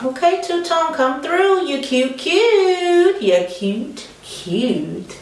Okay, two-tone, come through. You cute, cute. You're cute, cute.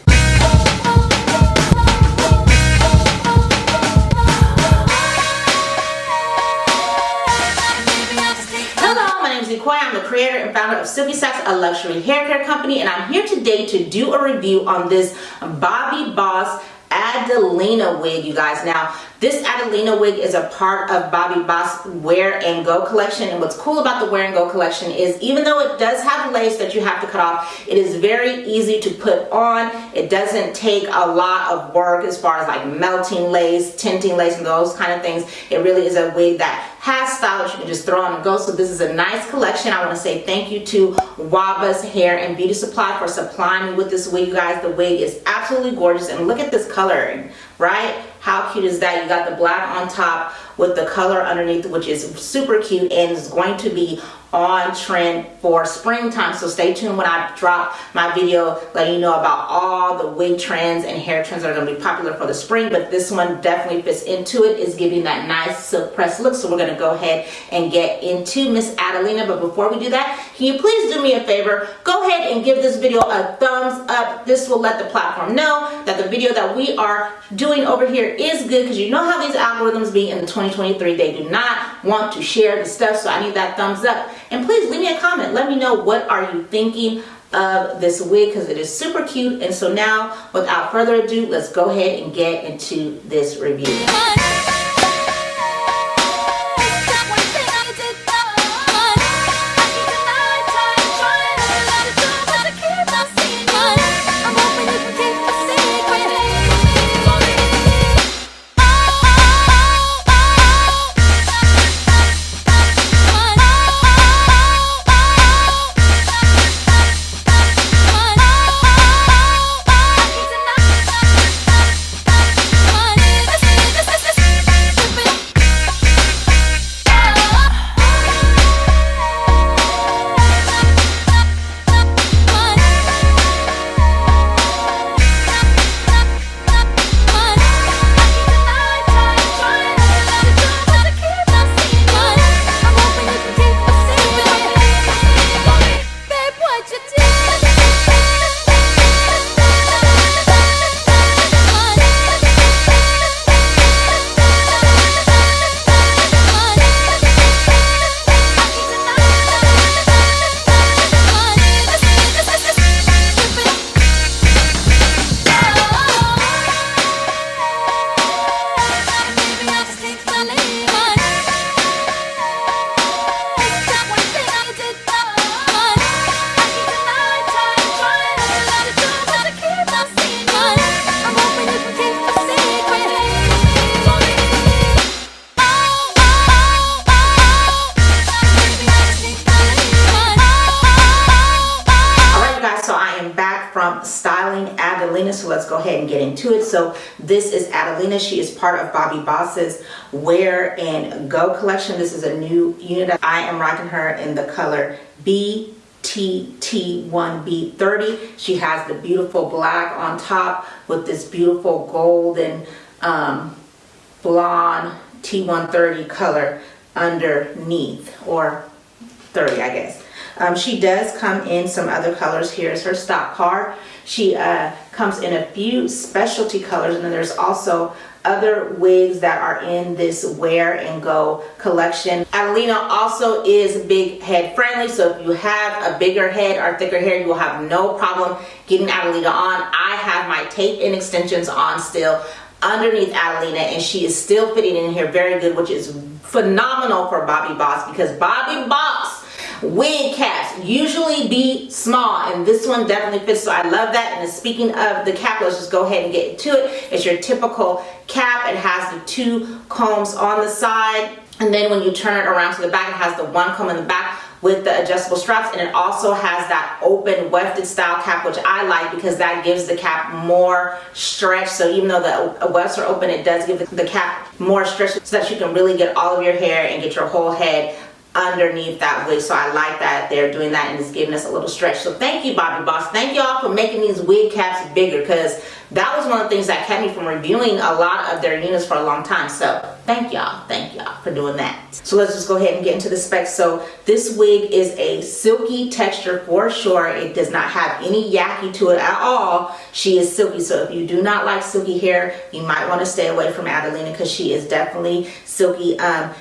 I'm the creator and founder of Silky, a luxury hair care company, and I'm here today to do a review on this Bobbi Boss Adelina wig, you guys. Now, this Adelina wig is a part of Bobbi Boss Wear and Go collection, and what's cool about the Wear and Go collection is even though it does have lace that you have to cut off, it is very easy to put on. It doesn't take a lot of work as far as like melting lace, tinting lace, and those kind of things. It really is a wig that has style that you can just throw on and go. So this is a nice collection. I want to say thank you to WABA's Hair and Beauty Supply for supplying me with this wig, you guys. The wig is absolutely gorgeous, and look at this coloring, right? How cute is that? You got the black on top with the color underneath, which is super cute and is going to be on trend for springtime. So stay tuned when I drop my video letting you know about all the wig trends and hair trends that are going to be popular for the spring. But this one definitely fits into it. It's giving that nice silk press look. So we're going to go ahead and get into Miss Adelina. But before we do that, can you please do me a favor? Go ahead and give this video a thumbs up. This will let the platform know that the video that we are doing over here is good, because you know how these algorithms be in the 2023. They do not want to share the stuff, so I need that thumbs up. And please leave me a comment. Let me know what are you thinking of this wig, because it is super cute. And so now, without further ado, let's go ahead and get into this review. Styling Adelina, so let's go ahead and get into it. So this is Adelina. She is part of Bobbi Boss's Wear and Go collection. This is a new unit. I am rocking her in the color BTT1B30. She has the beautiful black on top with this beautiful golden blonde T130 color underneath, or 30, I guess. She does come in some other colors. Here's her stock card. She comes in a few specialty colors, and then there's also other wigs that are in this Wear and Go collection. Adelina also is big head friendly, so if you have a bigger head or thicker hair, you will have no problem getting Adelina on. I have my tape and extensions on still underneath Adelina, and she is still fitting in here very good, which is phenomenal for Bobbi Boss, because Bobbi Boss wig caps usually be small, and this one definitely fits, so I love that. And speaking of the cap, let's just go ahead and get to it. It's your typical cap. It has the two combs on the side, and then when you turn it around to the back, it has the one comb in the back with the adjustable straps, and it also has that open wefted style cap, which I like because that gives the cap more stretch. So even though the wefts are open, it does give the cap more stretch so that you can really get all of your hair and get your whole head underneath that wig. So I like that they're doing that, and it's giving us a little stretch. So thank you, Bobbi Boss. Thank y'all for making these wig caps bigger, because that was one of the things that kept me from reviewing a lot of their units for a long time. So thank y'all for doing that. So let's just go ahead and get into the specs. So this wig is a silky texture for sure. It does not have any yucky to it at all. She is silky, so if you do not like silky hair, you might want to stay away from Adelina because she is definitely silky.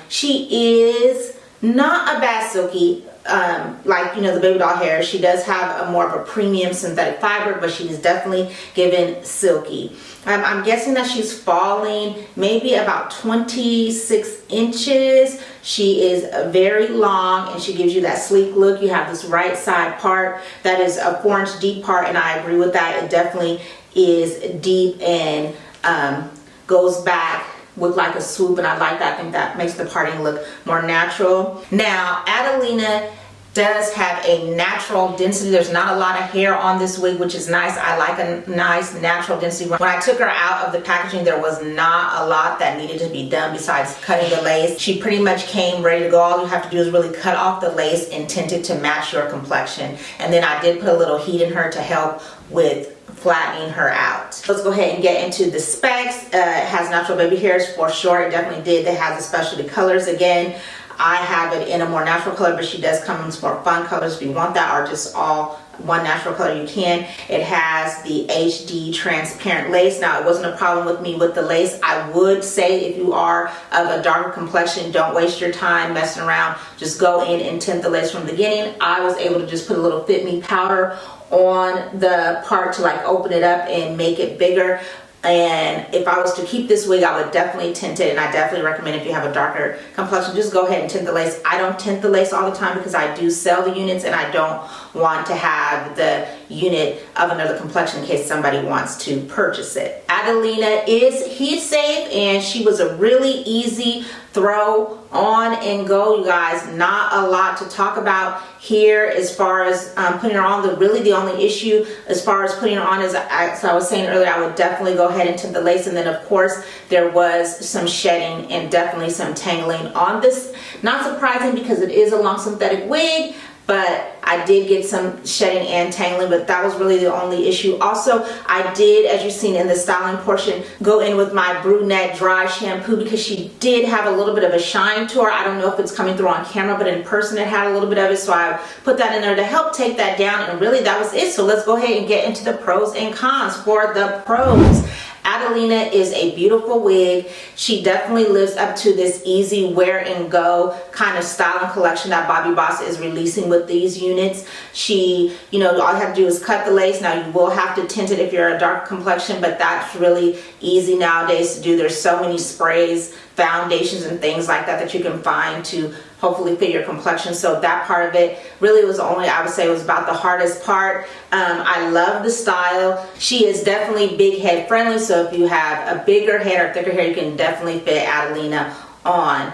She is not a bad silky, like, you know, the baby doll hair. She does have a more of a premium synthetic fiber, but she is definitely given silky. I'm guessing that she's falling maybe about 26 inches. She is very long and she gives you that sleek look. You have this right side part that is a 4-inch deep part, and I agree with that. It definitely is deep and goes back with like a swoop, and I like that. I think that makes the parting look more natural. Now, Adelina does have a natural density. There's not a lot of hair on this wig, which is nice. I like a nice natural density. When I took her out of the packaging, there was not a lot that needed to be done besides cutting the lace. She pretty much came ready to go. All you have to do is really cut off the lace and tint it to match your complexion. And then I did put a little heat in her to help with flattening her out. Let's go ahead and get into the specs. It has natural baby hairs for sure. It definitely did. It has the specialty colors again. I have it in a more natural color, but she does come in some more fun colors if you want that, or just all one natural color, you can. It has the HD transparent lace. Now, it wasn't a problem with me with the lace. I would say if you are of a darker complexion, don't waste your time messing around. Just go in and tint the lace from the beginning. I was able to just put a little Fit Me powder on the part to like open it up and make it bigger. And if I was to keep this wig, I would definitely tint it, and I definitely recommend if you have a darker complexion, just go ahead and tint the lace. I don't tint the lace all the time because I do sell the units, and I don't want to have the unit of another complexion in case somebody wants to purchase it. Adelina is heat safe, and she was a really easy throw on and go, you guys. Not a lot to talk about here as far as putting her on. Really the only issue as far as putting her on is, as I was saying earlier, I would definitely go ahead and tint the lace, and then of course there was some shedding and definitely some tangling on this. Not surprising because it is a long synthetic wig, but I did get some shedding and tangling, but that was really the only issue. Also, I did, as you've seen in the styling portion, go in with my brunette dry shampoo because she did have a little bit of a shine to her. I don't know if it's coming through on camera, but in person it had a little bit of it, so I put that in there to help take that down, and really that was it. So let's go ahead and get into the pros and cons. For the pros, Adelina is a beautiful wig. She definitely lives up to this easy wear and go kind of styling collection that Bobbi Boss is releasing with these units. She, you know, all you have to do is cut the lace. Now you will have to tint it if you're a dark complexion, but that's really easy nowadays to do. There's so many sprays, foundations, and things like that that you can find to hopefully fit your complexion. So that part of it really was only, I would say, was about the hardest part. I love the style. She is definitely big head friendly, so if you have a bigger head or thicker hair, you can definitely fit Adelina on.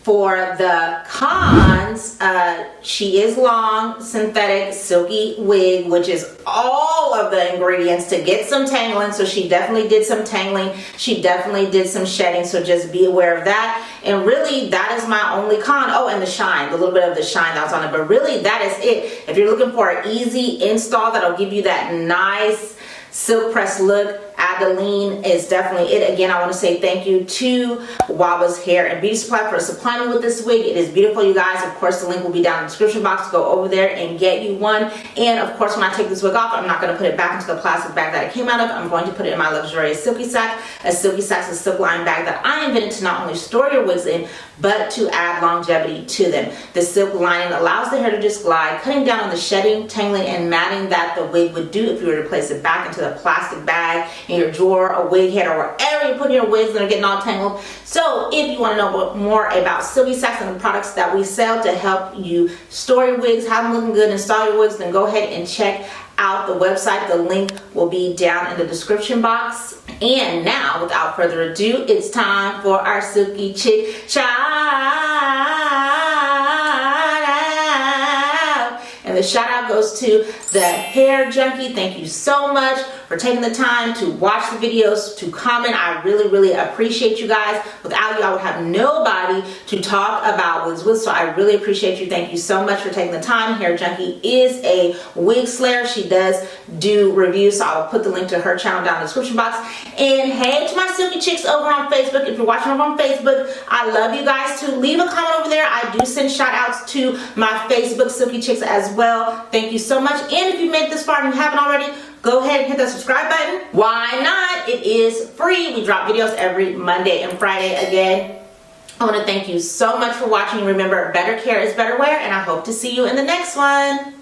For the cons, she is long, synthetic, silky wig, which is all of the ingredients to get some tangling. So she definitely did some tangling. She definitely did some shedding. So just be aware of that. And really, that is my only con. Oh, and the shine, a little bit of the shine that was on it. But really, that is it. If you're looking for an easy install that'll give you that nice silk press look, Adelina is definitely it. Again, I want to say thank you to WABA's Hair and Beauty Supply for supplying me with this wig. It is beautiful, you guys. Of course, the link will be down in the description box. Go over there and get you one. And of course, when I take this wig off, I'm not going to put it back into the plastic bag that it came out of. I'm going to put it in my luxurious Silky Sack. A Silky Sack is a silk lined bag that I invented to not only store your wigs in, but to add longevity to them. The silk lining allows the hair to just glide, cutting down on the shedding, tangling, and matting that the wig would do if you were to place it back into the plastic bag in your drawer, a wig head, or wherever you're putting your wigs that are getting all tangled. So if you want to know more about Silky Sacks and the products that we sell to help you store your wigs, have them looking good, and style your wigs, then go ahead and check out the website. The link will be down in the description box. And now, without further ado, it's time for our Silky Chick shout out. And the shout out goes to the Hair Junkie. Thank you so much for taking the time to watch the videos, to comment. I really appreciate you guys. Without you, I would have nobody to talk about wigs with, so I really appreciate you. Thank you so much for taking the time. Hair Junkie is a wig slayer. She does do reviews, so I will put the link to her channel down in the description box. And hey to my Silky chicks over on Facebook. If you're watching over on Facebook, I love you guys too. Leave a comment over there. I do send shout outs to my Facebook Silky chicks as well. Thank you so much. And if you made it this far and you haven't already, go ahead and hit that subscribe button. Why not? It is free. We drop videos every Monday and Friday. Again, I want to thank you so much for watching. Remember, better care is better wear, and I hope to see you in the next one.